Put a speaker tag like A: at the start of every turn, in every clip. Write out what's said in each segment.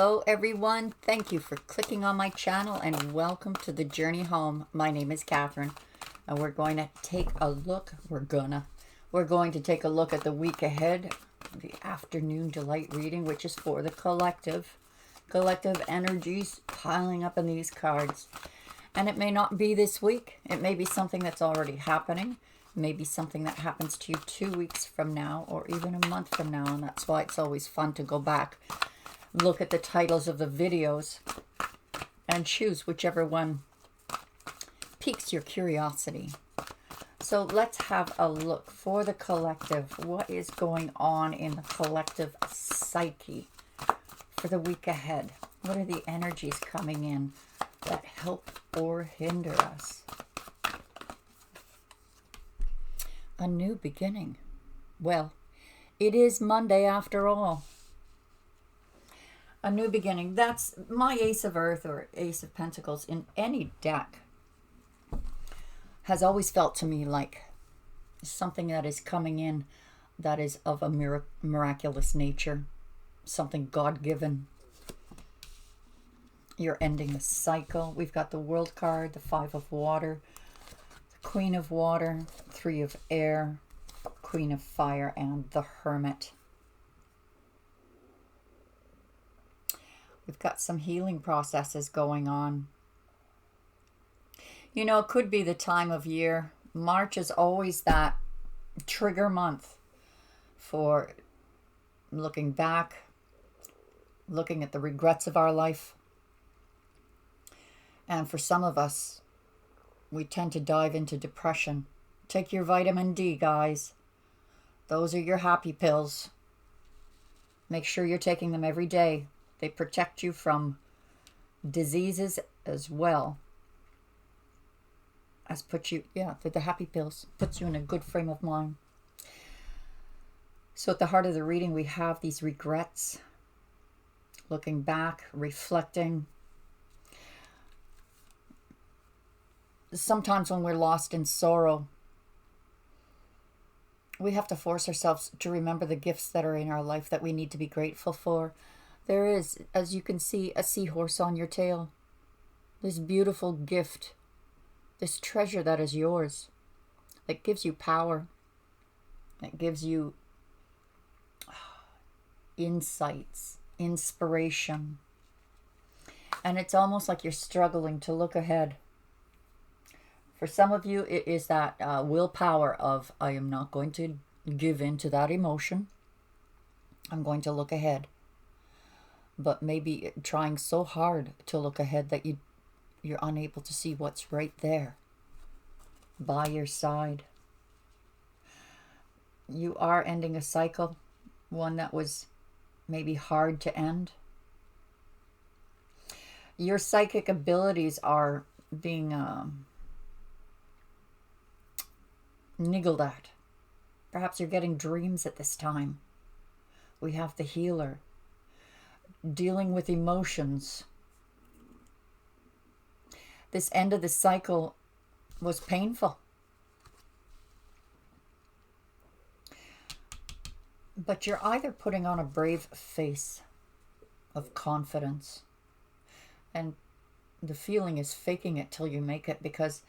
A: Hello everyone, thank you for clicking on my channel and welcome to the journey home. My name is Catherine and we're going to take a look, we're going to take a look at the week ahead, the afternoon delight reading, which is for the collective energies piling up in these cards. And it may not be this week, it may be something that's already happening, maybe something that happens to you 2 weeks from now or even a month from now, and that's why it's always fun to go back, look at the titles of the videos and choose whichever one piques your curiosity. So let's have a look for the collective. What is going on in the collective psyche for the week ahead? What are the energies coming in that help or hinder us? A new beginning. Well, it is Monday after all. A new beginning. That's my Ace of Earth or Ace of Pentacles in any deck has always felt to me like something that is coming in that is of a miraculous nature, something God-given. You're ending a cycle. We've got the World card, the Five of Water, the Queen of Water, Three of Air, Queen of Fire, and the Hermit. We've got some healing processes going on. You know, it could be the time of year. March is always that trigger month for looking back, looking at the regrets of our life. And for some of us, we tend to dive into depression. Take your vitamin D, guys. Those are your happy pills. Make sure you're taking them every day. They protect you from diseases as well as put you, the happy pills, puts you in a good frame of mind. So at the heart of the reading, we have these regrets, looking back, reflecting. Sometimes when we're lost in sorrow, we have to force ourselves to remember the gifts that are in our life that we need to be grateful for. There is, as you can see, a seahorse on your tail. This beautiful gift, this treasure that is yours, that gives you power, that gives you insights, inspiration. And it's almost like you're struggling to look ahead. For some of you, it is that willpower of, I am not going to give in to that emotion. I'm going to look ahead. But maybe trying so hard to look ahead that you're unable to see what's right there by your side. You are ending a cycle, one that was maybe hard to end. Your psychic abilities are being niggled at. Perhaps you're getting dreams at this time. We have the healer. Dealing with emotions. This end of the cycle was painful. But you're either putting on a brave face of confidence, and the feeling is faking it till you make it, because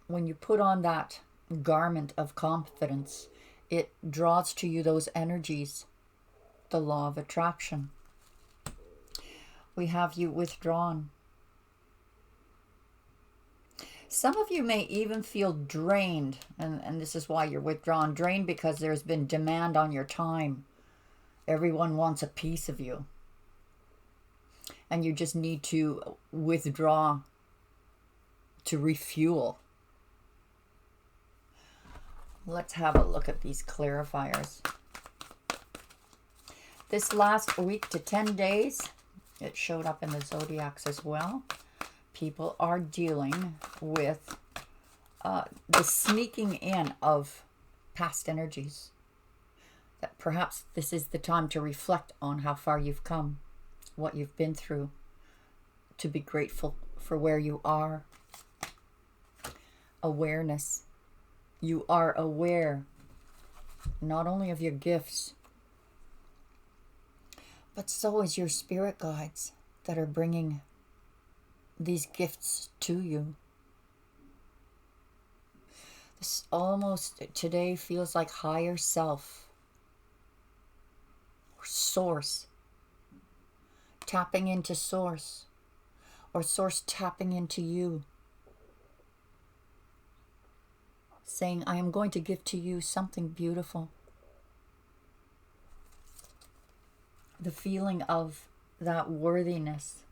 A: when you put on that garment of confidence, it draws to you those energies, the law of attraction. We have you withdrawn. Some of you may even feel drained, and this is why you're withdrawn. Drained because there's been demand on your time. Everyone wants a piece of you. And you just need to withdraw to refuel. Let's have a look at these clarifiers. This last week to 10 days, it showed up in the zodiacs as well. People are dealing with the sneaking in of past energies. That perhaps this is the time to reflect on how far you've come, what you've been through, to be grateful for where you are. Awareness. You are aware not only of your gifts, But so is your spirit guides that are bringing these gifts to you. This almost today feels like higher self or source. Tapping into source, or source tapping into you. Saying, I am going to give to you something beautiful. The feeling of that worthiness.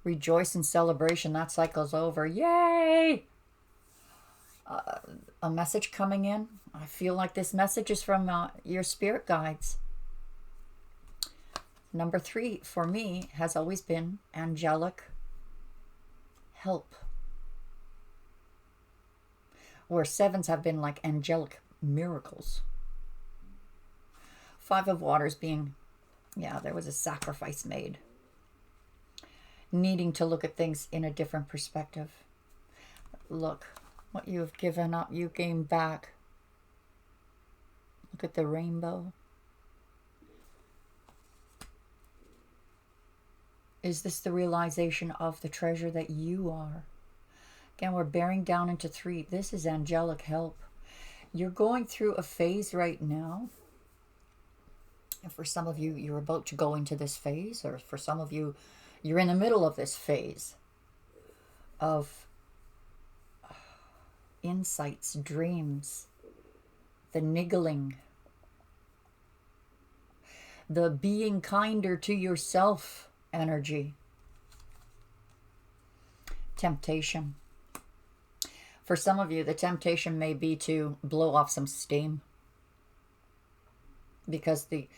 A: Rejoice in celebration. That cycle's over. Yay! A message coming in. I feel like this message is from your spirit guides. Number 3 for me has always been angelic help. Where 7s have been like angelic miracles. 5 of Waters being, yeah, there was a sacrifice made. Needing to look at things in a different perspective. Look, what you have given up, you gain back. Look at the rainbow. Is this the realization of the treasure that you are? Again, we're bearing down into 3. This is angelic help. You're going through a phase right now. And for some of you, you're about to go into this phase. Or for some of you, you're in the middle of this phase of insights, dreams, the niggling, the being kinder to yourself energy, temptation. For some of you, the temptation may be to blow off some steam, because the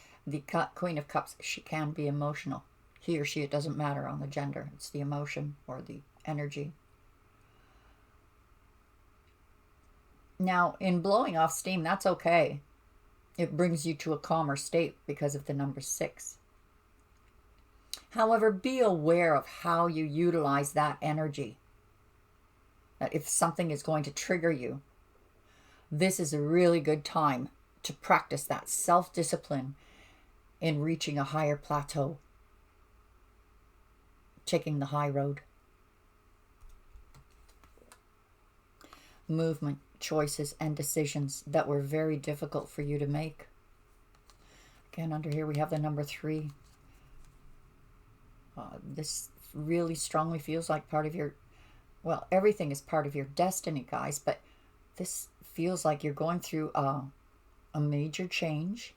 A: Queen of Cups, she can be emotional. He or she, it doesn't matter on the gender. It's the emotion or the energy. Now, in blowing off steam, that's okay. It brings you to a calmer state because of the number 6. However, be aware of how you utilize that energy. If something is going to trigger you, this is a really good time to practice that self-discipline in reaching a higher plateau, taking the high road. Movement, choices, and decisions that were very difficult for you to make. Again, under here we have the number 3. This really strongly feels like part of your, well, everything is part of your destiny, guys, but this feels like you're going through a major change.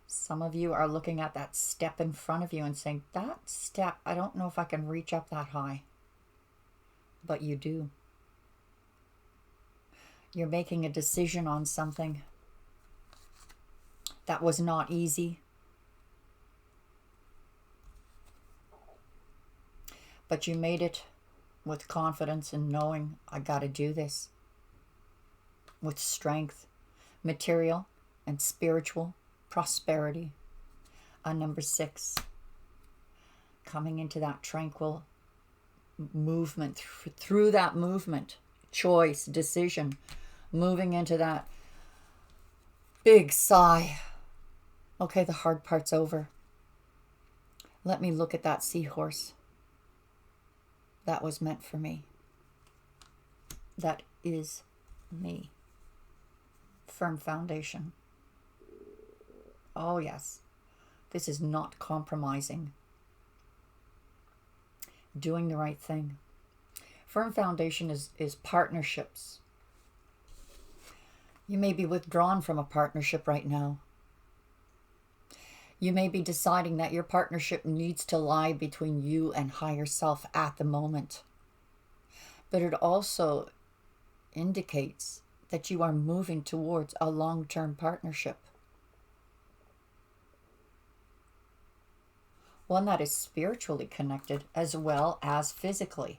A: Some of you are looking at that step in front of you and saying, that step, I don't know if I can reach up that high. But you do. You're making a decision on something that was not easy. But you made it with confidence and knowing, I got to do this. With strength, material and spiritual prosperity. Number 6. Coming into that tranquil movement. Through that movement, choice, decision. Moving into that big sigh. Okay, the hard part's over. Let me look at that seahorse. That was meant for me. That is me. Firm foundation. Oh yes, this is not compromising. Doing the right thing. Firm foundation is partnerships. You may be withdrawn from a partnership right now. You may be deciding that your partnership needs to lie between you and higher self at the moment. But it also indicates that you are moving towards a long-term partnership. One that is spiritually connected as well as physically.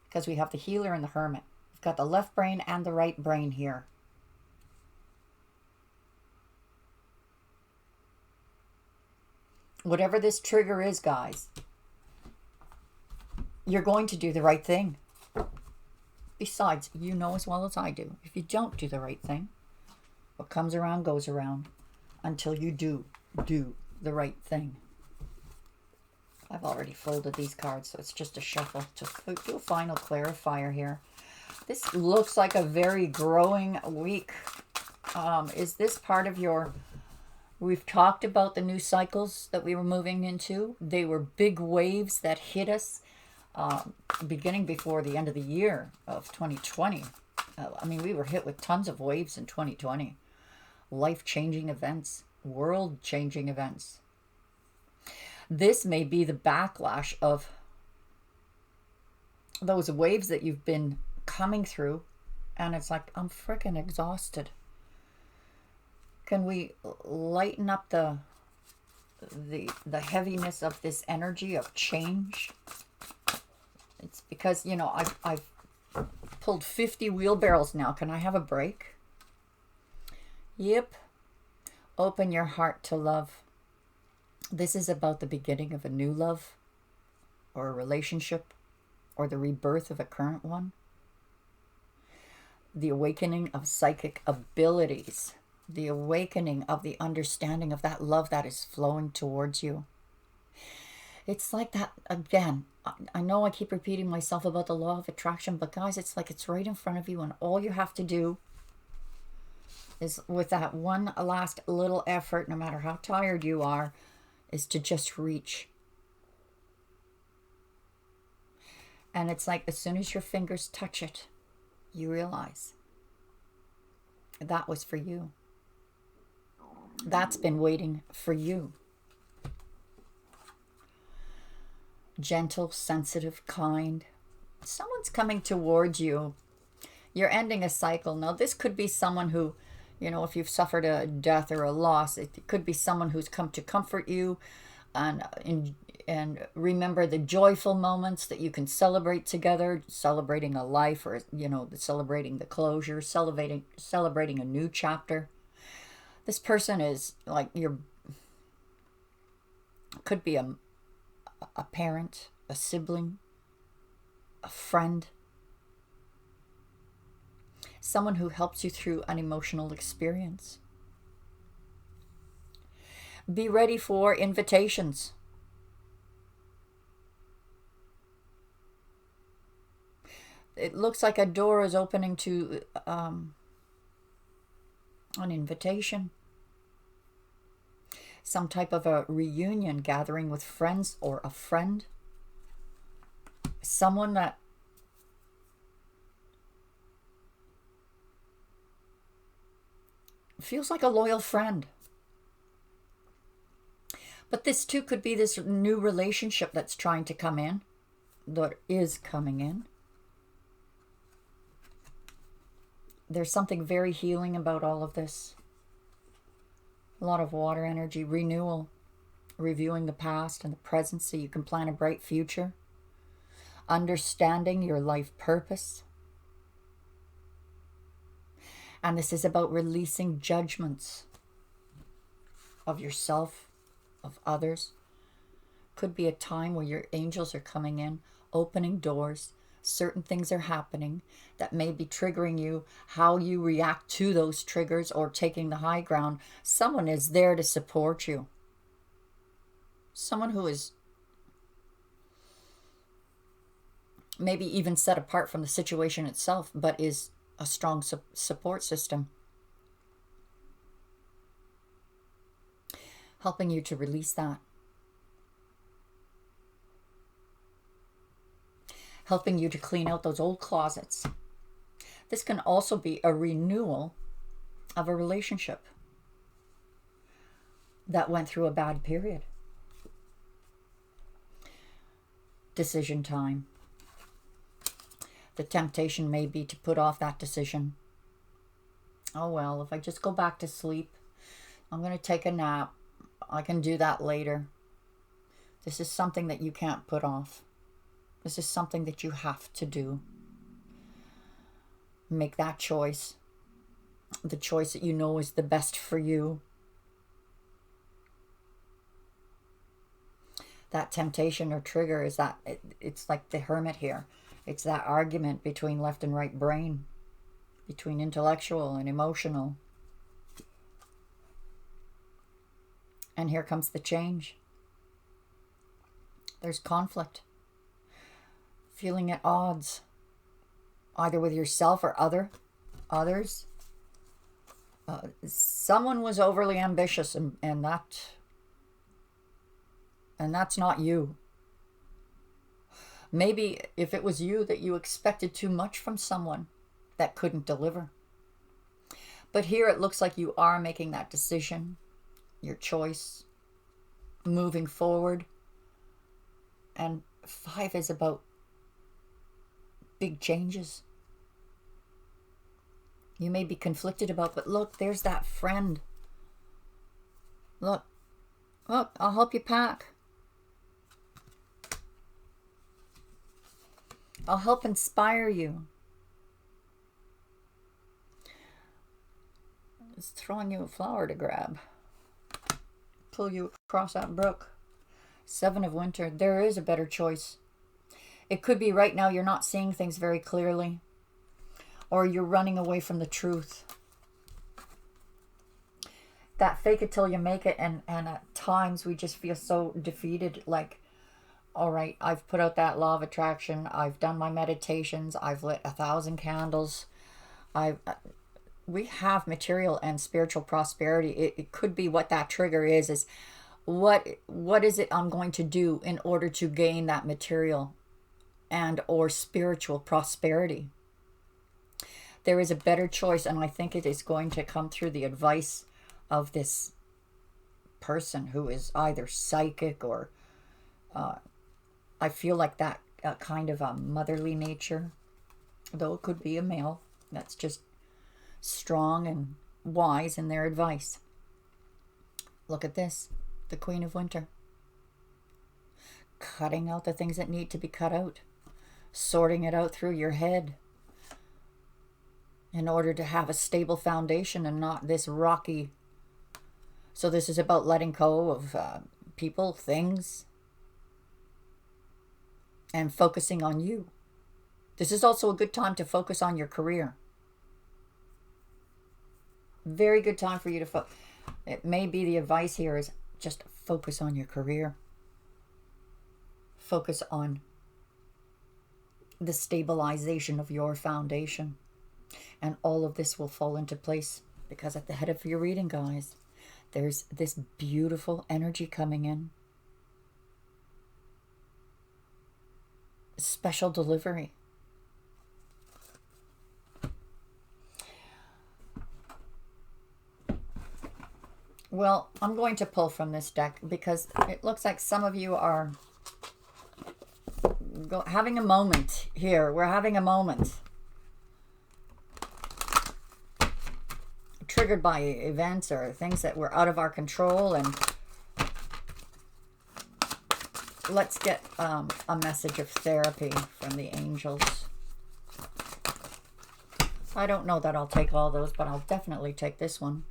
A: Because we have the healer and the hermit. We've got the left brain and the right brain here. Whatever this trigger is, guys, you're going to do the right thing. Besides, you know as well as I do, if you don't do the right thing, what comes around goes around until you do the right thing. I've already folded these cards, so it's just a shuffle to do a final clarifier here. This looks like a very growing week. Is this part of your... We've talked about the new cycles that we were moving into. They were big waves that hit us beginning before the end of the year of 2020. I mean, we were hit with tons of waves in 2020. Life-changing events, world-changing events. This may be the backlash of those waves that you've been coming through, and it's like, I'm freaking exhausted. Can we lighten up the heaviness of this energy of change? It's because, you know, I've pulled 50 wheelbarrows now. Can I have a break? Yep. Open your heart to love. This is about the beginning of a new love or a relationship or the rebirth of a current one. The awakening of psychic abilities. The awakening of the understanding of that love that is flowing towards you. It's like that, again, I know I keep repeating myself about the law of attraction, but guys, it's like it's right in front of you, and all you have to do is, with that one last little effort, no matter how tired you are, is to just reach. And it's like as soon as your fingers touch it, you realize that was for you. That's been waiting for you. Gentle, sensitive, kind. Someone's coming towards you. You're ending a cycle. Now, this could be someone who, you know, if you've suffered a death or a loss, it could be someone who's come to comfort you and remember the joyful moments that you can celebrate together, celebrating a life, or, you know, celebrating the closure, celebrating a new chapter. This person is like could be a parent, a sibling, a friend, someone who helps you through an emotional experience. Be ready for invitations. It looks like a door is opening to an invitation. Some type of a reunion, gathering with friends or a friend. Someone that feels like a loyal friend. But this too could be this new relationship that's trying to come in, that is coming in. There's something very healing about all of this. A lot of water energy, renewal, reviewing the past and the present so you can plan a bright future. Understanding your life purpose. And this is about releasing judgments of yourself, of others. Could be a time where your angels are coming in, opening doors. Certain things are happening that may be triggering you, how you react to those triggers or taking the high ground. Someone is there to support you. Someone who is maybe even set apart from the situation itself, but is a strong support system. Helping you to release that. Helping you to clean out those old closets. This can also be a renewal of a relationship that went through a bad period. Decision time. The temptation may be to put off that decision. Oh well, if I just go back to sleep, I'm going to take a nap. I can do that later. This is something that you can't put off. This is something that you have to do. Make that choice. The choice that you know is the best for you. That temptation or trigger is that it's like the hermit here. It's that argument between left and right brain, between intellectual and emotional. And here comes the change. There's conflict. Feeling at odds, either with yourself or others. Someone was overly ambitious, and that's not you. Maybe if it was you, that you expected too much from someone that couldn't deliver. But here it looks like you are making that decision, your choice, moving forward. And 5 is about big changes. You may be conflicted about, but look, there's that friend. Look, I'll help you pack. I'll help inspire you. It's throwing you a flower to grab. Pull you across that brook. 7 of winter. There is a better choice. It could be right now you're not seeing things very clearly, or you're running away from the truth. That fake it till you make it, and at times we just feel so defeated, like, all right, I've put out that law of attraction, I've done my meditations, I've lit 1,000 candles, we have material and spiritual prosperity. It could be what that trigger is what is it I'm going to do in order to gain that material and or spiritual prosperity. There is a better choice, and I think it is going to come through the advice of this person who is either psychic or I feel like that kind of a motherly nature, though it could be a male that's just strong and wise in their advice. Look at this, the Queen of Winter. Cutting out the things that need to be cut out. Sorting it out through your head in order to have a stable foundation and not this rocky. So this is about letting go of people, things, and focusing on you. This is also a good time to focus on your career. Very good time for you to focus. It may be the advice here is just focus on your career. Focus on the stabilization of your foundation. And all of this will fall into place, because at the head of your reading, guys, there's this beautiful energy coming in. Special delivery. Well, I'm going to pull from this deck because it looks like some of you are having a moment here. We're having a moment. Triggered by events or things that were out of our control. And let's get a message of therapy from the angels. I don't know that I'll take all those, but I'll definitely take this one.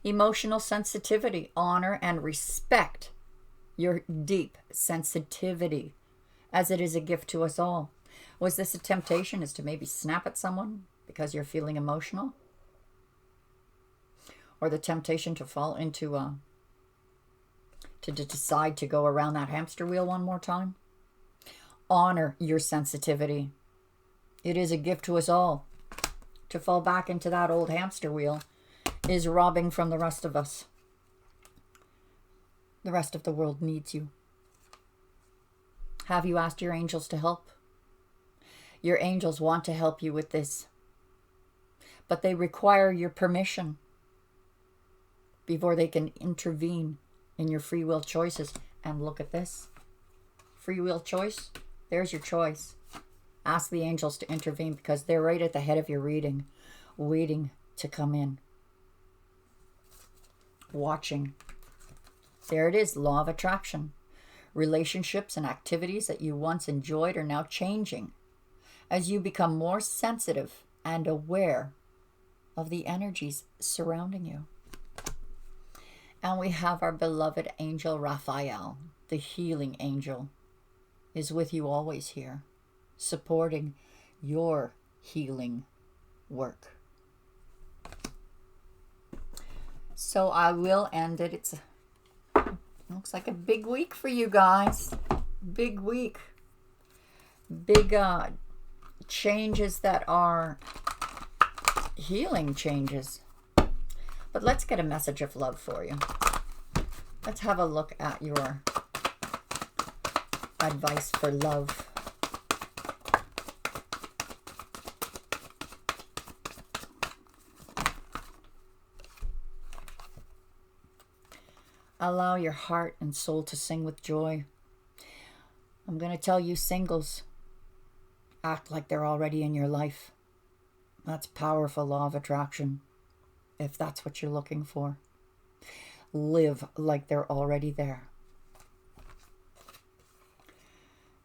A: Emotional sensitivity, honor and respect your deep sensitivity, as it is a gift to us all. Was this a temptation, is to maybe snap at someone because you're feeling emotional? Or the temptation to fall into to decide to go around that hamster wheel one more time? Honor your sensitivity. It is a gift to us all. To fall back into that old hamster wheel is robbing from the rest of us. The rest of the world needs you. Have you asked your angels to help? Your angels want to help you with this, but they require your permission before they can intervene in your free will choices. And look at this. Free will choice. There's your choice. Ask the angels to intervene, because they're right at the head of your reading, waiting to come in. Watching. There it is, law of attraction. Relationships and activities that you once enjoyed are now changing as you become more sensitive and aware of the energies surrounding you. And we have our beloved angel Raphael, the healing angel, is with you always here. supporting your healing work. So I will end it. Looks like a big week for you guys. Big week. Big changes that are healing changes. But let's get a message of love for you. Let's have a look at your advice for love. Allow your heart and soul to sing with joy. I'm going to tell you singles, act like they're already in your life. That's powerful law of attraction, if that's what you're looking for. Live like they're already there.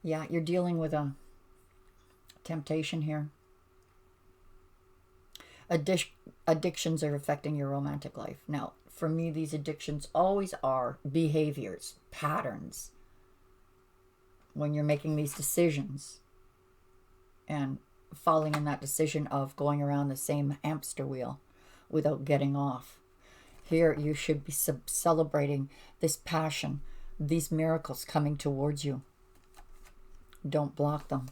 A: Yeah, you're dealing with a temptation here. Addictions are affecting your romantic life. Now, for me, these addictions always are behaviors, patterns. When you're making these decisions and falling in that decision of going around the same hamster wheel without getting off. Here, you should be celebrating this passion, these miracles coming towards you. Don't block them.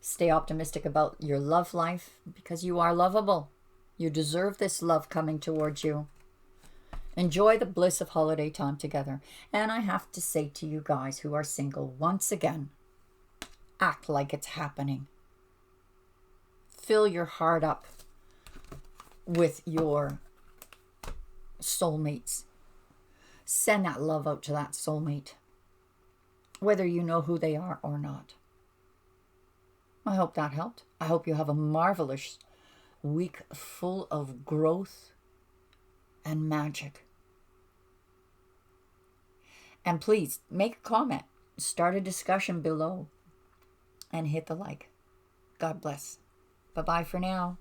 A: Stay optimistic about your love life because you are lovable. You deserve this love coming towards you. Enjoy the bliss of holiday time together. And I have to say to you guys who are single, once again, act like it's happening. Fill your heart up with your soulmates. Send that love out to that soulmate, whether you know who they are or not. I hope that helped. I hope you have a marvelous week full of growth and magic. And please make a comment, start a discussion below, and hit the like. God bless. Bye-bye for now.